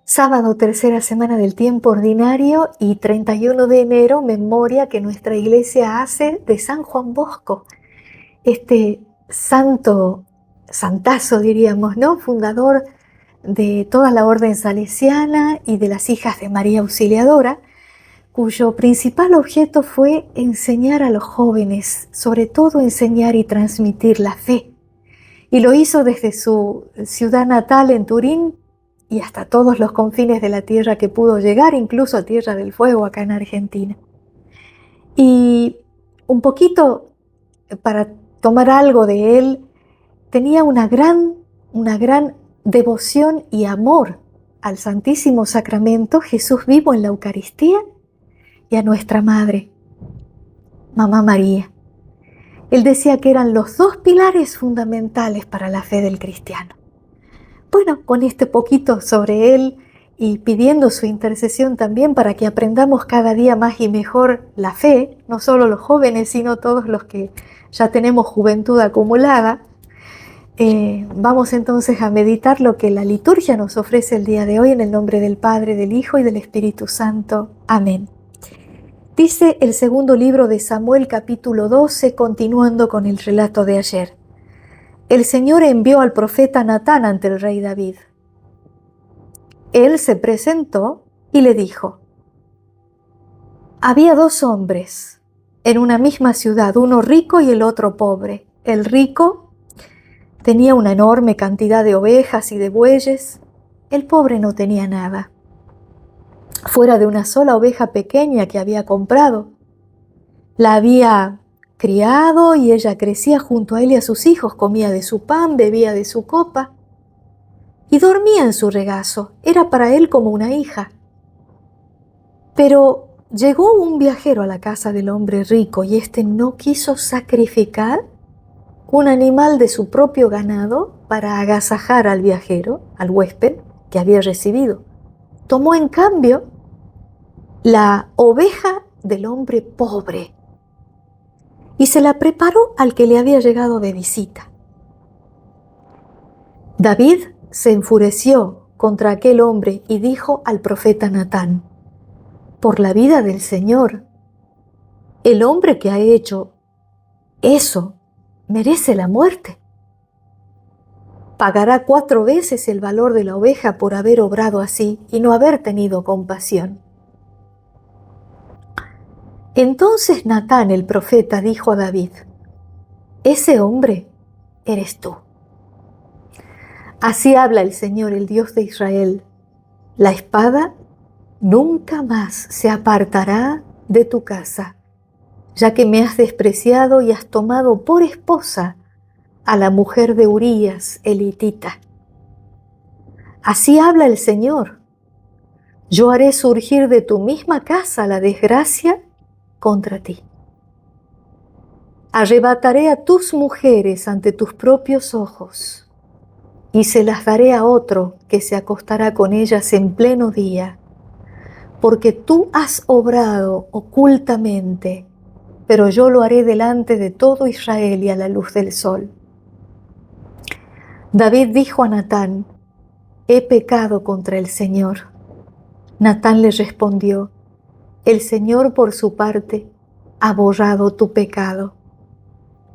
Sábado, tercera semana del tiempo ordinario y 31 de enero, memoria que nuestra iglesia hace de San Juan Bosco, este santazo diríamos, ¿no? Fundador de toda la orden salesiana y de las hijas de María Auxiliadora, cuyo principal objeto fue enseñar a los jóvenes, sobre todo enseñar y transmitir la fe. Y lo hizo desde su ciudad natal en Turín y hasta todos los confines de la tierra que pudo llegar, incluso a Tierra del Fuego acá en Argentina. Y un poquito para tomar algo de él, tenía una gran devoción y amor al Santísimo Sacramento, Jesús vivo en la Eucaristía, y a nuestra Madre, Mamá María. Él decía que eran los dos pilares fundamentales para la fe del cristiano. Bueno, con este poquito sobre él y pidiendo su intercesión también para que aprendamos cada día más y mejor la fe, no solo los jóvenes, sino todos los que ya tenemos juventud acumulada, vamos entonces a meditar lo que la liturgia nos ofrece el día de hoy en el nombre del Padre, del Hijo y del Espíritu Santo. Amén. Dice el segundo libro de Samuel, capítulo 12, continuando con el relato de ayer. El Señor envió al profeta Natán ante el rey David. Él se presentó y le dijo: había dos hombres en una misma ciudad, uno rico y el otro pobre. El rico tenía una enorme cantidad de ovejas y de bueyes. El pobre no tenía nada, fuera de una sola oveja pequeña que había comprado. La había criado y ella crecía junto a él y a sus hijos, comía de su pan, bebía de su copa y dormía en su regazo. Era para él como una hija. Pero llegó un viajero a la casa del hombre rico y éste no quiso sacrificar un animal de su propio ganado para agasajar al viajero, al huésped que había recibido. Tomó en cambio la oveja del hombre pobre y se la preparó al que le había llegado de visita. David se enfureció contra aquel hombre y dijo al profeta Natán: por la vida del Señor, el hombre que ha hecho eso merece la muerte. Pagará 4 veces el valor de la oveja por haber obrado así y no haber tenido compasión. Entonces Natán el profeta dijo a David: ese hombre eres tú. Así habla el Señor, el Dios de Israel: la espada nunca más se apartará de tu casa, ya que me has despreciado y has tomado por esposa a la mujer de Urías, el hitita. Así habla el Señor: yo haré surgir de tu misma casa la desgracia contra ti. Arrebataré a tus mujeres ante tus propios ojos y se las daré a otro que se acostará con ellas en pleno día, porque tú has obrado ocultamente, pero yo lo haré delante de todo Israel y a la luz del sol. David dijo a Natán: he pecado contra el Señor. Natán le respondió: el Señor por su parte ha borrado tu pecado.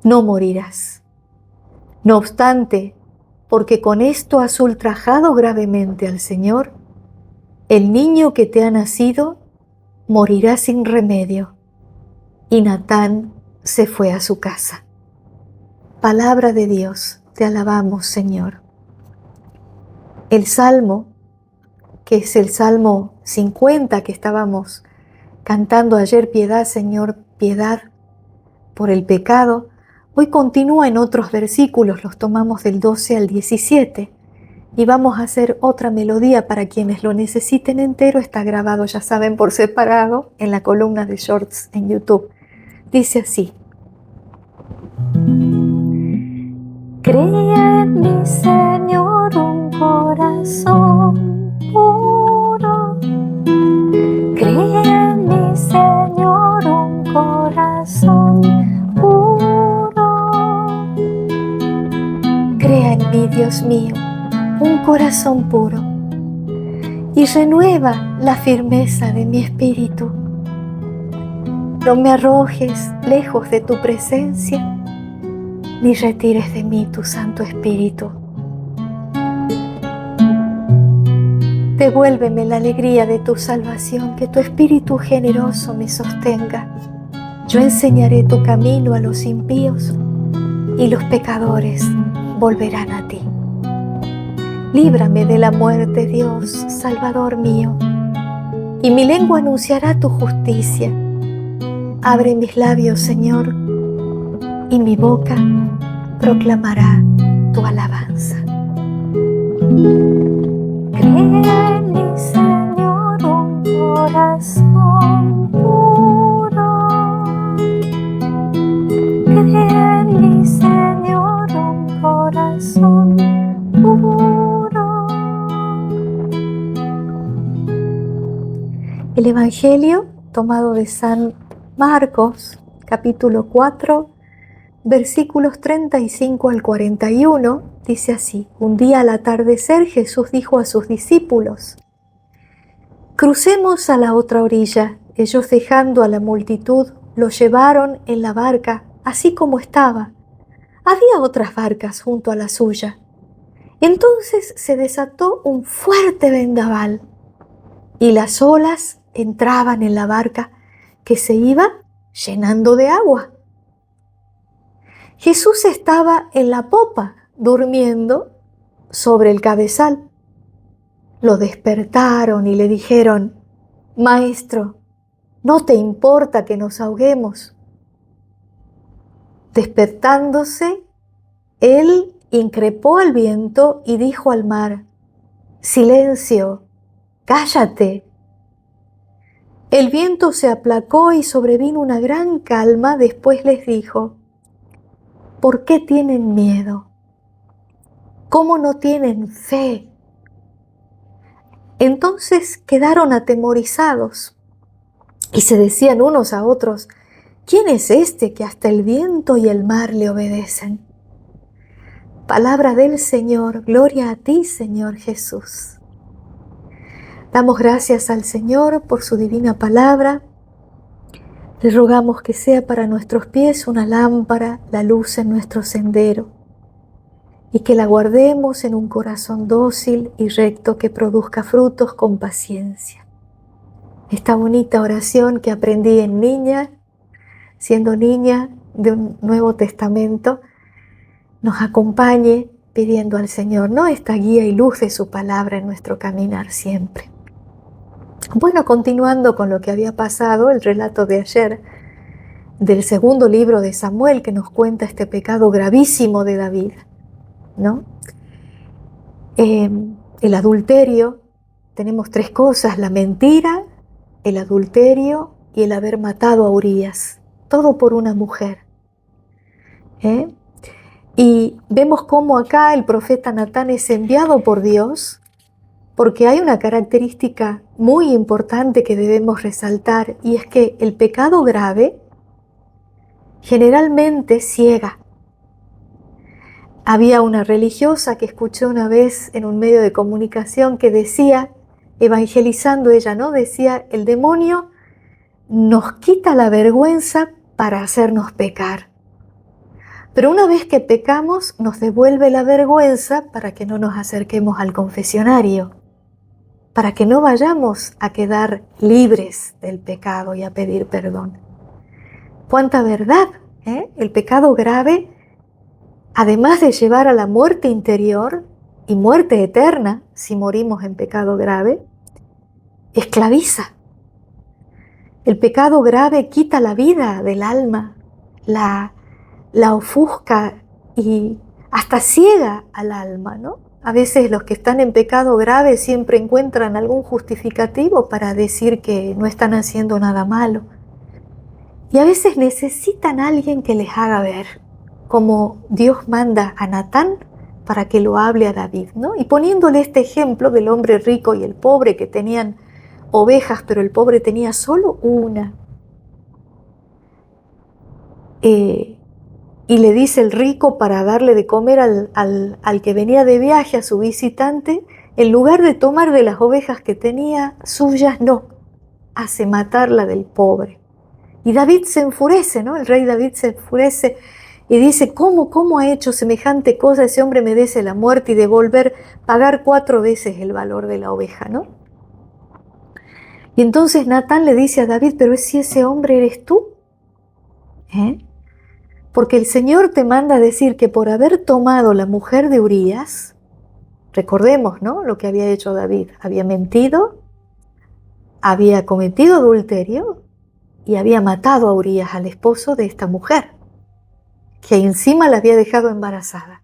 No morirás. No obstante, porque con esto has ultrajado gravemente al Señor, el niño que te ha nacido morirá sin remedio. Y Natán se fue a su casa. Palabra de Dios, te alabamos, Señor. El Salmo, que es el Salmo 50 que estábamos cantando ayer, piedad, Señor, piedad por el pecado, hoy continúa en otros versículos, los tomamos del 12 al 17 y vamos a hacer otra melodía para quienes lo necesiten entero. Está grabado, ya saben, por separado en la columna de Shorts en YouTube. Dice así: crea en mi Señor un corazón puro, crea en mi Señor un corazón puro, crea en mí, Dios mío, un corazón puro y renueva la firmeza de mi espíritu. No me arrojes lejos de tu presencia, ni retires de mí tu Santo Espíritu. Devuélveme la alegría de tu salvación, que tu Espíritu generoso me sostenga. Yo enseñaré tu camino a los impíos, y los pecadores volverán a ti. Líbrame de la muerte, Dios, Salvador mío, y mi lengua anunciará tu justicia. Abre mis labios, Señor, y mi boca proclamará tu alabanza. Crea en mí, Señor, un corazón puro. Crea en mí, Señor, un corazón puro. El Evangelio tomado de San Marcos, capítulo 4, versículos 35 al 41, dice así: Un día al atardecer Jesús dijo a sus discípulos: Crucemos a la otra orilla. Ellos, dejando a la multitud, lo llevaron en la barca, así como estaba. Había otras barcas junto a la suya. Entonces se desató un fuerte vendaval, y las olas entraban en la barca, que se iba llenando de agua. Jesús estaba en la popa, durmiendo sobre el cabezal. Lo despertaron y le dijeron: Maestro, ¿no te importa que nos ahoguemos? Despertándose, él increpó al viento y dijo al mar: Silencio, cállate. El viento se aplacó y sobrevino una gran calma. Después les dijo: ¿Por qué tienen miedo? ¿Cómo no tienen fe? Entonces quedaron atemorizados y se decían unos a otros: ¿Quién es este que hasta el viento y el mar le obedecen? Palabra del Señor. Gloria a ti, Señor Jesús. Damos gracias al Señor por su divina palabra. Le rogamos que sea para nuestros pies una lámpara, la luz en nuestro sendero, y que la guardemos en un corazón dócil y recto que produzca frutos con paciencia. Esta bonita oración que aprendí en niña, siendo niña de un Nuevo Testamento, nos acompañe pidiendo al Señor, ¿no?, esta guía y luz de su palabra en nuestro caminar siempre. Bueno, continuando con lo que había pasado, el relato de ayer del segundo libro de Samuel, que nos cuenta este pecado gravísimo de David, ¿no? El adulterio, tenemos tres cosas: la mentira, el adulterio y el haber matado a Urías, todo por una mujer. Y vemos cómo acá el profeta Natán es enviado por Dios, porque hay una característica muy importante que debemos resaltar, y es que el pecado grave generalmente ciega. Había una religiosa que escuché una vez en un medio de comunicación que decía, evangelizando ella, ¿no?, decía: el demonio nos quita la vergüenza para hacernos pecar, pero una vez que pecamos nos devuelve la vergüenza para que no nos acerquemos al confesionario, para que no vayamos a quedar libres del pecado y a pedir perdón. ¡Cuánta verdad! El pecado grave, además de llevar a la muerte interior y muerte eterna si morimos en pecado grave, esclaviza. El pecado grave quita la vida del alma, la ofusca y hasta ciega al alma, ¿no? A veces los que están en pecado grave siempre encuentran algún justificativo para decir que no están haciendo nada malo. Y a veces necesitan a alguien que les haga ver, como Dios manda a Natán para que lo hable a David, ¿no? Y poniéndole este ejemplo del hombre rico y el pobre, que tenían ovejas, pero el pobre tenía solo una. Y le dice el rico, para darle de comer al que venía de viaje, a su visitante, en lugar de tomar de las ovejas que tenía, suyas no, hace matar la del pobre. Y David se enfurece, ¿no? El rey David se enfurece y dice, ¿cómo ha hecho semejante cosa? Ese hombre merece la muerte y devolver, pagar 4 veces el valor de la oveja, ¿no? Y entonces Natán le dice a David, pero si ese hombre eres tú, ¿eh? Porque el Señor te manda a decir que por haber tomado la mujer de Urías, recordemos, ¿no? Lo que había hecho David, había mentido, había cometido adulterio y había matado a Urías, al esposo de esta mujer, que encima la había dejado embarazada.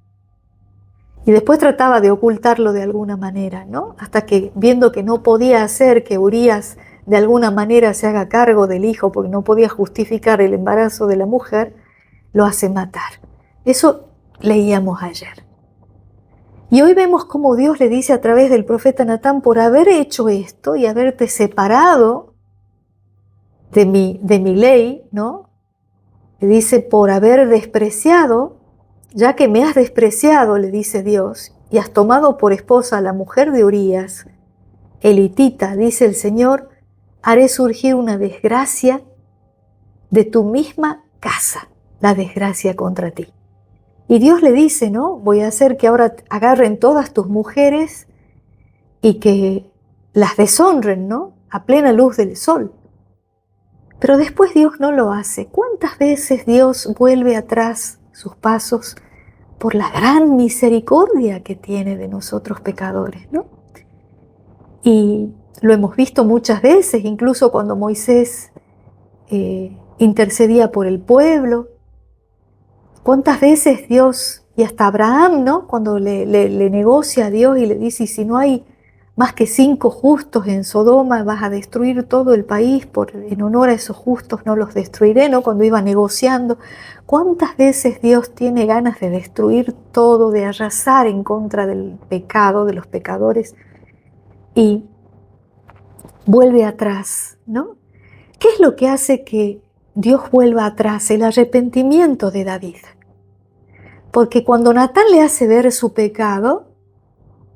Y después trataba de ocultarlo de alguna manera, ¿no? Hasta que, viendo que no podía hacer que Urías de alguna manera se haga cargo del hijo, porque no podía justificar el embarazo de la mujer, lo hace matar. Eso leíamos ayer. Y hoy vemos cómo Dios le dice a través del profeta Natán, por haber hecho esto y haberte separado de mi ley, ¿no? Le dice, por haber despreciado, ya que me has despreciado, le dice Dios, y has tomado por esposa a la mujer de Urías, elitita, dice el Señor, haré surgir una desgracia de tu misma casa, la desgracia contra ti. Y Dios le dice, ¿no? Voy a hacer que ahora agarren todas tus mujeres y que las deshonren, ¿no? A plena luz del sol. Pero después Dios no lo hace. ¿Cuántas veces Dios vuelve atrás sus pasos por la gran misericordia que tiene de nosotros pecadores, ¿no? Y lo hemos visto muchas veces, incluso cuando Moisés intercedía por el pueblo. ¿Cuántas veces Dios, y hasta Abraham, ¿no? Cuando le negocia a Dios y le dice, y si no hay más que 5 justos en Sodoma, vas a destruir todo el país, en honor a esos justos no los destruiré, ¿no? Cuando iba negociando. ¿Cuántas veces Dios tiene ganas de destruir todo, de arrasar en contra del pecado, de los pecadores, y vuelve atrás, ¿no? ¿Qué es lo que hace que Dios vuelva atrás? El arrepentimiento de David. Porque cuando Natán le hace ver su pecado,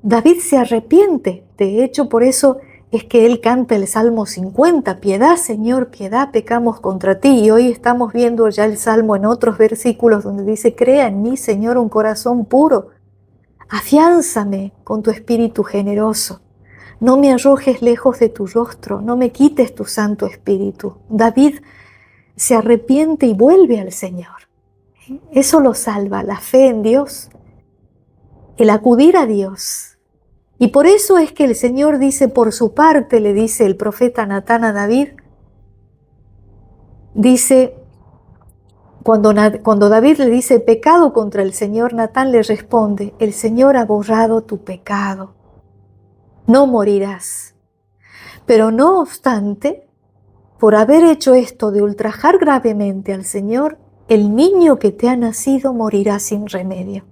David se arrepiente. De hecho, por eso es que él canta el Salmo 50, piedad, Señor, piedad, pecamos contra ti. Y hoy estamos viendo ya el Salmo en otros versículos donde dice, crea en mí, Señor, un corazón puro. Afiánzame con tu espíritu generoso. No me arrojes lejos de tu rostro, no me quites tu Santo Espíritu. David se arrepiente y vuelve al Señor. Eso lo salva, la fe en Dios, el acudir a Dios. Y por eso es que el Señor dice, por su parte, le dice el profeta Natán a David, dice, cuando David le dice pecado contra el Señor, Natán le responde, el Señor ha borrado tu pecado, no morirás. Pero no obstante, por haber hecho esto de ultrajar gravemente al Señor, el niño que te ha nacido morirá sin remedio.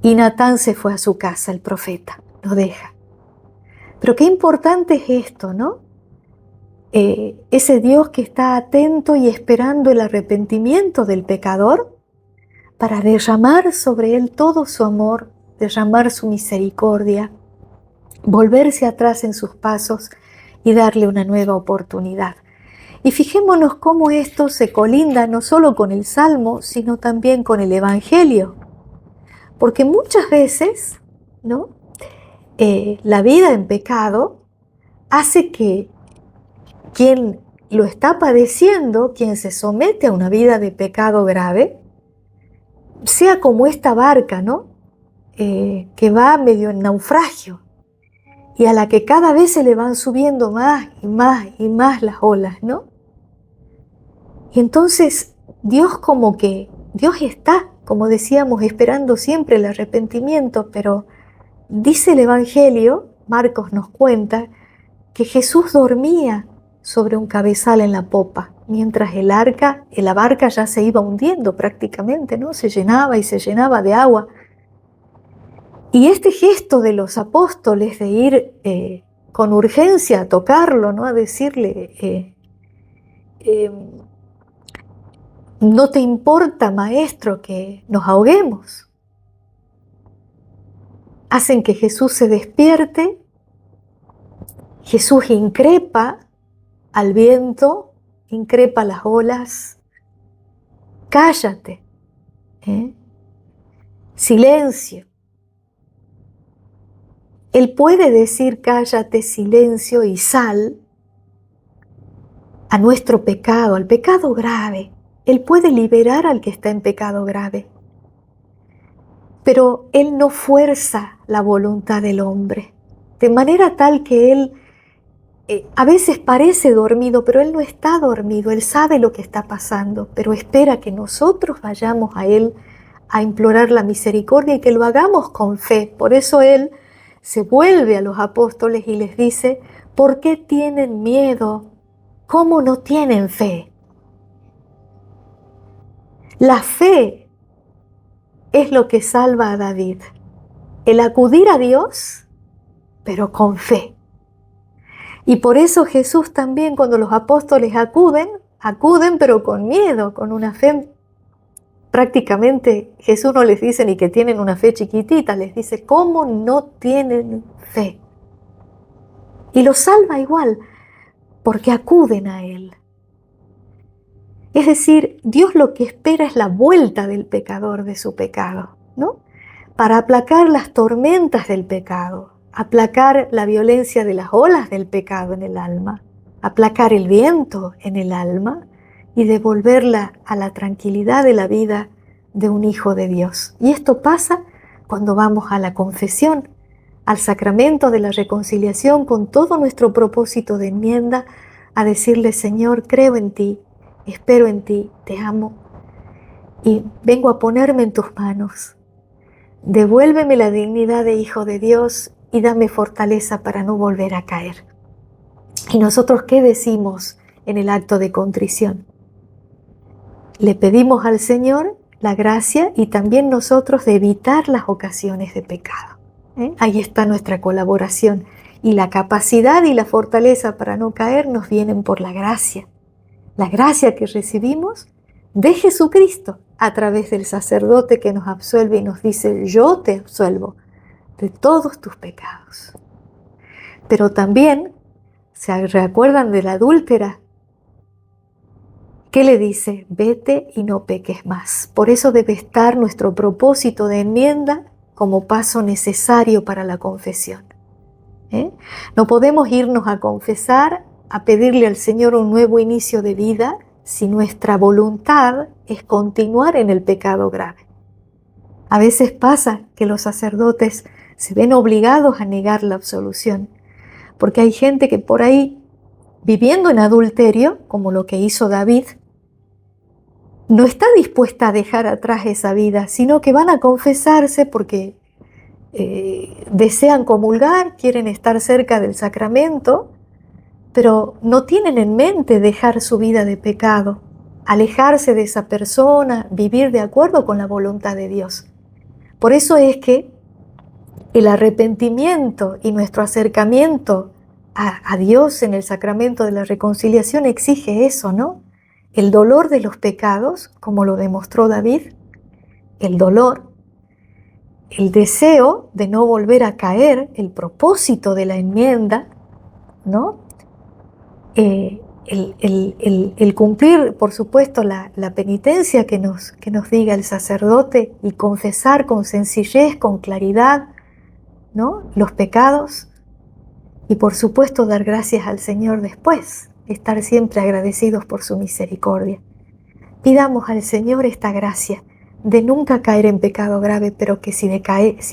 Y Natán se fue a su casa, el profeta, lo deja. Pero qué importante es esto, ¿no? Ese Dios que está atento y esperando el arrepentimiento del pecador para derramar sobre él todo su amor, derramar su misericordia, volverse atrás en sus pasos y darle una nueva oportunidad. Y fijémonos cómo esto se colinda no solo con el Salmo, sino también con el Evangelio. Porque muchas veces, ¿no? La vida en pecado hace que quien lo está padeciendo, quien se somete a una vida de pecado grave, sea como esta barca, ¿no? Que va medio en naufragio y a la que cada vez se le van subiendo más y más y más las olas, ¿no? Y entonces Dios está, como decíamos, esperando siempre el arrepentimiento, pero dice el Evangelio, Marcos nos cuenta, que Jesús dormía sobre un cabezal en la popa, mientras la barca ya se iba hundiendo prácticamente, ¿no? Se llenaba y se llenaba de agua. Y este gesto de los apóstoles de ir con urgencia a tocarlo, ¿no? A decirle, ¿no te importa, maestro, que nos ahoguemos? hacen que Jesús se despierte. Jesús increpa al viento, increpa las olas. Cállate, ¿eh? Silencio. Él puede decir cállate, silencio y sal a nuestro pecado, al pecado grave. Él puede liberar al que está en pecado grave. Pero Él no fuerza la voluntad del hombre, de manera tal que Él a veces parece dormido, pero Él no está dormido. Él sabe lo que está pasando, pero espera que nosotros vayamos a Él a implorar la misericordia y que lo hagamos con fe. Por eso Él se vuelve a los apóstoles y les dice, ¿por qué tienen miedo? ¿Cómo no tienen fe? La fe es lo que salva a David. El acudir a Dios, pero con fe. Y por eso Jesús también, cuando los apóstoles acuden pero con miedo, con una fe. Prácticamente Jesús no les dice ni que tienen una fe chiquitita, les dice, ¿cómo no tienen fe? Y los salva igual, porque acuden a Él. Es decir, Dios lo que espera es la vuelta del pecador de su pecado, ¿no? Para aplacar las tormentas del pecado, aplacar la violencia de las olas del pecado en el alma, aplacar el viento en el alma y devolverla a la tranquilidad de la vida de un hijo de Dios. Y esto pasa cuando vamos a la confesión, al sacramento de la reconciliación con todo nuestro propósito de enmienda, a decirle, Señor, creo en ti, espero en ti, te amo y vengo a ponerme en tus manos. Devuélveme la dignidad de hijo de Dios y dame fortaleza para no volver a caer. ¿Y nosotros qué decimos en el acto de contrición? Le pedimos al Señor la gracia y también nosotros de evitar las ocasiones de pecado. Ahí está nuestra colaboración. Y la capacidad y la fortaleza para no caer nos vienen por la gracia. La gracia que recibimos de Jesucristo a través del sacerdote que nos absuelve y nos dice, yo te absuelvo de todos tus pecados. Pero también, ¿se recuerdan de la adúltera? ¿Qué le dice? Vete y no peques más. Por eso debe estar nuestro propósito de enmienda como paso necesario para la confesión. No podemos irnos a confesar, a pedirle al Señor un nuevo inicio de vida, si nuestra voluntad es continuar en el pecado grave. A veces pasa que los sacerdotes se ven obligados a negar la absolución, porque hay gente que por ahí, viviendo en adulterio, como lo que hizo David, no está dispuesta a dejar atrás esa vida, sino que van a confesarse porque desean comulgar, quieren estar cerca del sacramento, pero no tienen en mente dejar su vida de pecado, alejarse de esa persona, vivir de acuerdo con la voluntad de Dios. Por eso es que el arrepentimiento y nuestro acercamiento a Dios en el sacramento de la reconciliación exige eso, ¿no? El dolor de los pecados, como lo demostró David, el dolor, el deseo de no volver a caer, el propósito de la enmienda, ¿no? El cumplir, por supuesto, la penitencia que nos diga el sacerdote y confesar con sencillez, con claridad, ¿no? Los pecados y, por supuesto, dar gracias al Señor después, estar siempre agradecidos por su misericordia. Pidamos al Señor esta gracia de nunca caer en pecado grave, pero que si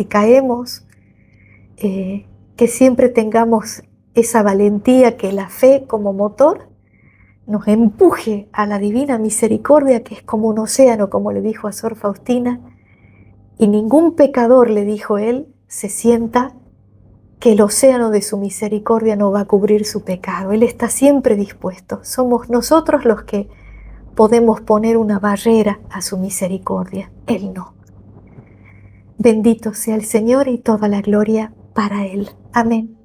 caemos, que siempre tengamos esa valentía, que la fe como motor nos empuje a la divina misericordia, que es como un océano, como le dijo a Sor Faustina, y ningún pecador, le dijo él, se sienta que el océano de su misericordia no va a cubrir su pecado. Él está siempre dispuesto. Somos nosotros los que podemos poner una barrera a su misericordia. Él no. Bendito sea el Señor y toda la gloria para Él. Amén.